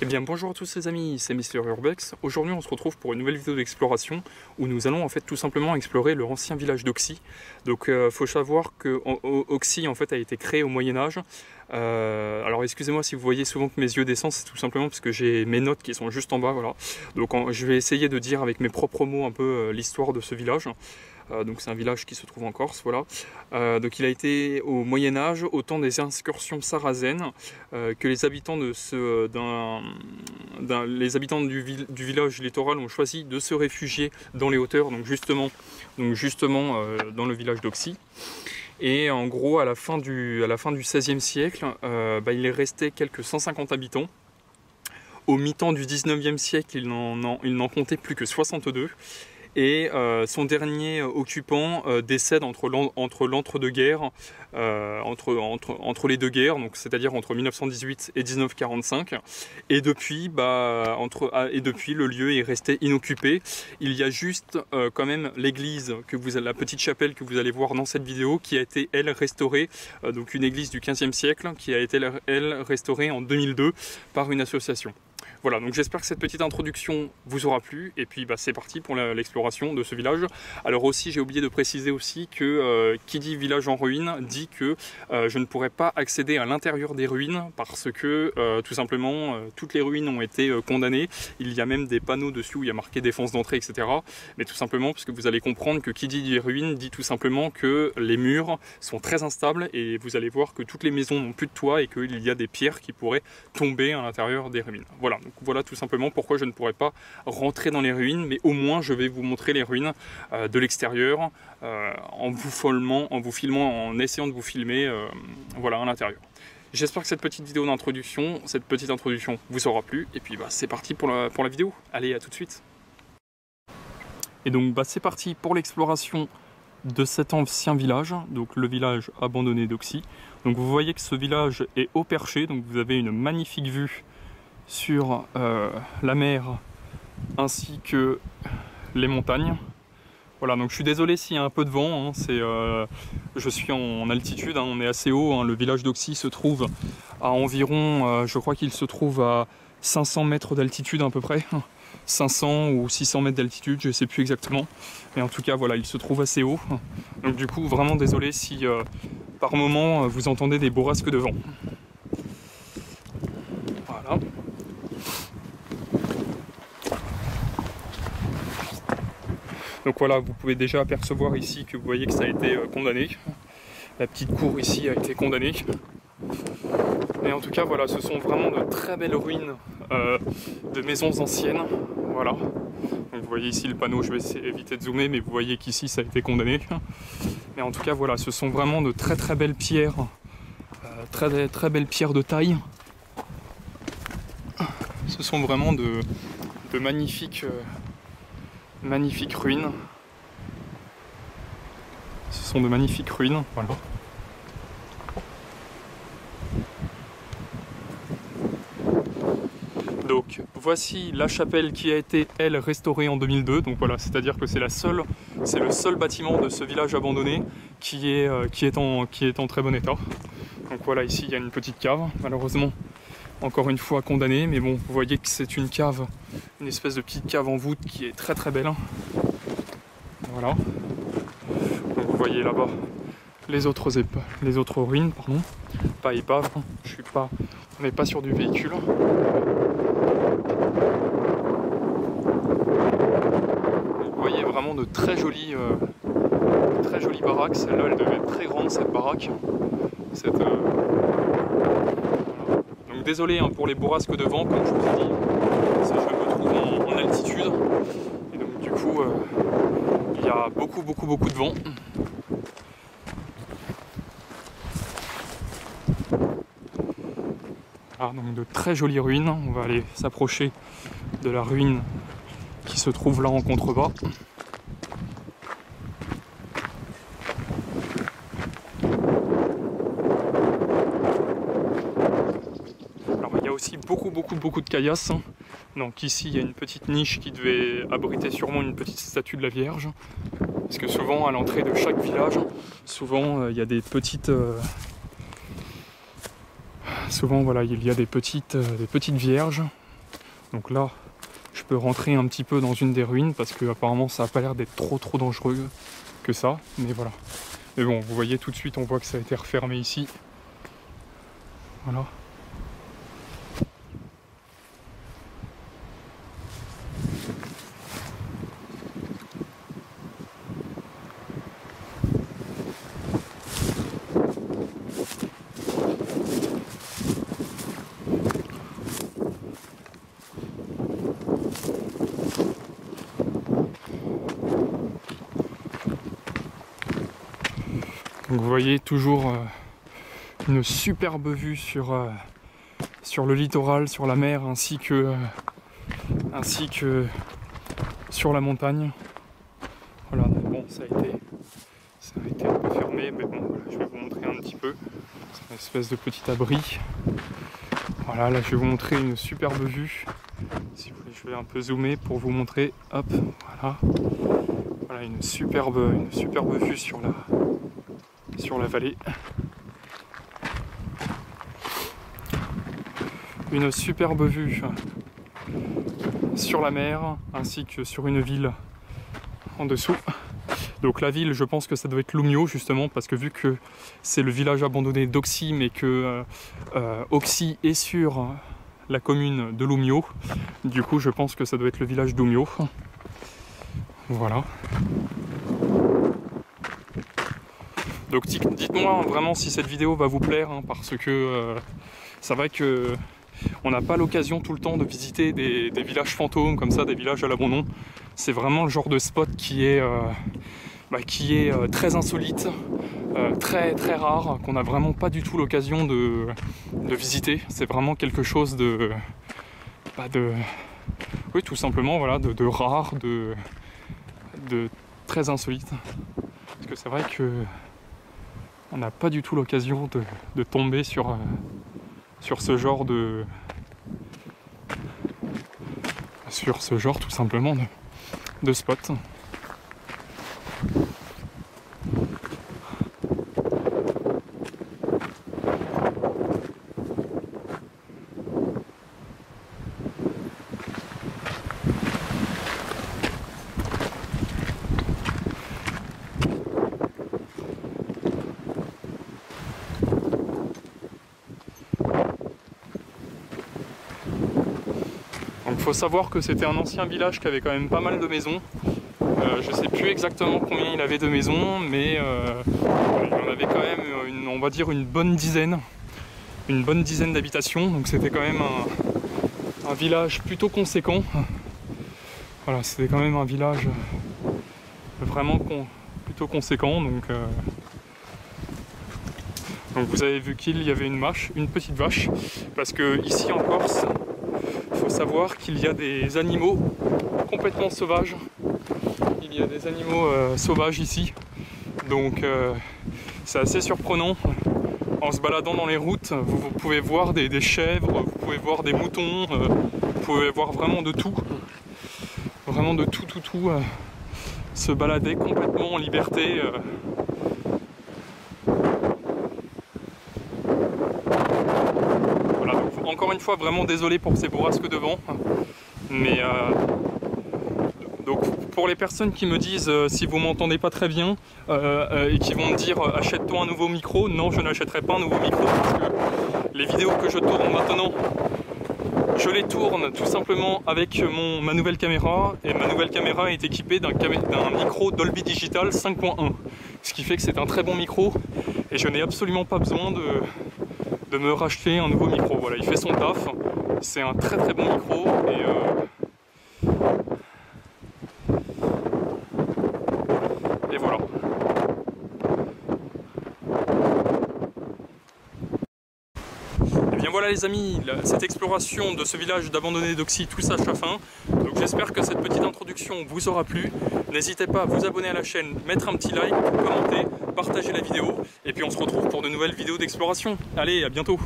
Eh bien bonjour à tous les amis, c'est Mister Urbex. Aujourd'hui on se retrouve pour une nouvelle vidéo d'exploration où nous allons en fait tout simplement explorer le ancien village d'Auxy. Donc faut savoir que Auxy en fait a été créé au Moyen-Âge. Alors excusez-moi si vous voyez souvent que mes yeux descendent, c'est tout simplement parce que j'ai mes notes qui sont juste en bas, voilà. Donc je vais essayer de dire avec mes propres mots un peu l'histoire de ce village. Donc c'est un village qui se trouve en Corse, voilà. Donc il a été au Moyen-Âge, au temps des incursions sarrasènes, que les habitants du village littoral ont choisi de se réfugier dans les hauteurs, donc justement dans le village d'Auxy. Et en gros, à la fin du XVIe siècle, il est resté quelques 150 habitants. Au mi-temps du XIXe siècle, il n'en comptait plus que 62. Et son dernier occupant décède entre l'entre-deux-guerres, entre les deux guerres, donc c'est-à-dire entre 1918 et 1945. Et depuis, le lieu est resté inoccupé. Il y a juste quand même l'église, la petite chapelle que vous allez voir dans cette vidéo, qui a été elle restaurée, donc une église du XVe siècle, qui a été elle restaurée en 2002 par une association. Voilà, donc j'espère que cette petite introduction vous aura plu, et puis c'est parti pour l'exploration de ce village. Alors aussi, j'ai oublié de préciser aussi que qui dit village en ruine dit que je ne pourrais pas accéder à l'intérieur des ruines parce que tout simplement toutes les ruines ont été condamnées. Il y a même des panneaux dessus où il y a marqué défense d'entrée, etc. Mais tout simplement parce que vous allez comprendre que qui dit des ruines dit tout simplement que les murs sont très instables et vous allez voir que toutes les maisons n'ont plus de toit et qu'il y a des pierres qui pourraient tomber à l'intérieur des ruines. Voilà. Donc voilà tout simplement pourquoi je ne pourrais pas rentrer dans les ruines, mais au moins je vais vous montrer les ruines de l'extérieur en vous filmant, en essayant de vous filmer voilà, à l'intérieur. J'espère que cette petite introduction vous aura plu, et puis c'est parti pour la vidéo. Allez, à tout de suite. Et donc c'est parti pour l'exploration de cet ancien village, donc le village abandonné d'Auxy. Donc vous voyez que ce village est haut perché, donc vous avez une magnifique vue sur la mer ainsi que les montagnes. Voilà, donc je suis désolé s'il y a un peu de vent, hein, je suis en altitude, hein, on est assez haut, hein, le village d'Auxy se trouve à environ, je crois qu'il se trouve à 500 mètres d'altitude à peu près, 500 ou 600 mètres d'altitude, je ne sais plus exactement, mais en tout cas voilà, il se trouve assez haut, donc du coup vraiment désolé si par moment vous entendez des bourrasques de vent. Voilà. Donc voilà, vous pouvez déjà apercevoir ici que vous voyez que ça a été condamné. La petite cour ici a été condamnée. Et en tout cas, voilà, ce sont vraiment de très belles ruines de maisons anciennes. Voilà. Donc vous voyez ici le panneau, je vais éviter de zoomer, mais vous voyez qu'ici ça a été condamné. Mais en tout cas, voilà, ce sont vraiment de très très belles pierres, très belles pierres de taille. Ce sont vraiment de magnifiques ruines. Ce sont de magnifiques ruines, voilà. Donc voici la chapelle qui a été elle restaurée en 2002. Donc voilà, c'est-à-dire que c'est le seul bâtiment de ce village abandonné qui est en très bon état. Donc voilà, ici il y a une petite cave, malheureusement encore une fois condamnée, mais bon, vous voyez que c'est une cave, une espèce de petite cave en voûte qui est très très belle. Voilà. Donc vous voyez là-bas les autres ruines, pardon, pas épaves, on n'est pas sur du véhicule. Vous voyez vraiment de très jolies baraques. Celle-là, elle devait être très grande, cette baraque. Donc désolé pour les bourrasques de vent, comme je vous ai dit, je me trouve en altitude, et donc du coup il y a beaucoup de vent. Voilà, donc de très jolies ruines. On va aller s'approcher de la ruine qui se trouve là en contrebas. Aussi beaucoup de caillasses. Donc ici il y a une petite niche qui devait abriter sûrement une petite statue de la Vierge, parce que souvent à l'entrée de chaque village, il y a des petites souvent voilà, il y a des petites vierges Donc là, je peux rentrer un petit peu dans une des ruines parce que apparemment ça n'a pas l'air d'être trop dangereux que ça, mais voilà. Mais bon, vous voyez tout de suite, on voit que ça a été refermé ici. Voilà. Donc vous voyez toujours une superbe vue sur le littoral, sur la mer, ainsi que sur la montagne. Voilà, bon, ça a été un peu fermé, mais bon, voilà, je vais vous montrer un petit peu. C'est une espèce de petit abri. Voilà, là je vais vous montrer une superbe vue. Si vous voulez, je vais un peu zoomer pour vous montrer. Hop, voilà. Voilà, une superbe vue sur la vallée. Une superbe vue sur la mer ainsi que sur une ville en dessous. Donc la ville, je pense que ça doit être Lumio justement, parce que vu que c'est le village abandonné d'Oxy, mais que Oxy est sur la commune de Lumio, du coup je pense que ça doit être le village d'Umio. Voilà. Donc dites-moi vraiment si cette vidéo va vous plaire, hein, parce que c'est vrai que on n'a pas l'occasion tout le temps de visiter des villages fantômes comme ça, des villages à l'abandon. C'est vraiment le genre de spot qui est très insolite, très rare, qu'on n'a vraiment pas du tout l'occasion de visiter. C'est vraiment quelque chose oui, tout simplement, voilà, de rare, de très insolite. Parce que c'est vrai que on n'a pas du tout l'occasion de tomber sur ce genre tout simplement de spot. Donc il faut savoir que c'était un ancien village qui avait quand même pas mal de maisons. Je ne sais plus exactement combien il avait de maisons, mais il en avait quand même, on va dire, une bonne dizaine d'habitations. Donc c'était quand même un village plutôt conséquent. Voilà, c'était quand même un village vraiment plutôt conséquent. Donc vous avez vu qu'il y avait une petite vache, parce que ici en Corse, il faut savoir qu'il y a des animaux complètement sauvages. Il y a des animaux sauvages ici, donc c'est assez surprenant. En se baladant dans les routes, vous pouvez voir des chèvres, vous pouvez voir des moutons, vous pouvez voir vraiment de tout. Vraiment de tout, se balader complètement en liberté. Voilà, donc, encore une fois, vraiment désolé pour ces bourrasques de vent, mais donc pour les personnes qui me disent si vous m'entendez pas très bien et qui vont me dire achète-toi un nouveau micro, non, je n'achèterai pas un nouveau micro, parce que les vidéos que je tourne maintenant, je les tourne tout simplement avec ma nouvelle caméra, et ma nouvelle caméra est équipée d'un micro Dolby Digital 5.1, ce qui fait que c'est un très bon micro et je n'ai absolument pas besoin de me racheter un nouveau micro. Voilà, il fait son taf, c'est un très bon micro et voilà. Et bien voilà les amis, cette exploration de ce village d'abandonnés d'Oxy touche à sa fin. Donc j'espère que cette petite introduction vous aura plu. N'hésitez pas à vous abonner à la chaîne, mettre un petit like, commenter, partager la vidéo. Et puis on se retrouve pour de nouvelles vidéos d'exploration. Allez, à bientôt.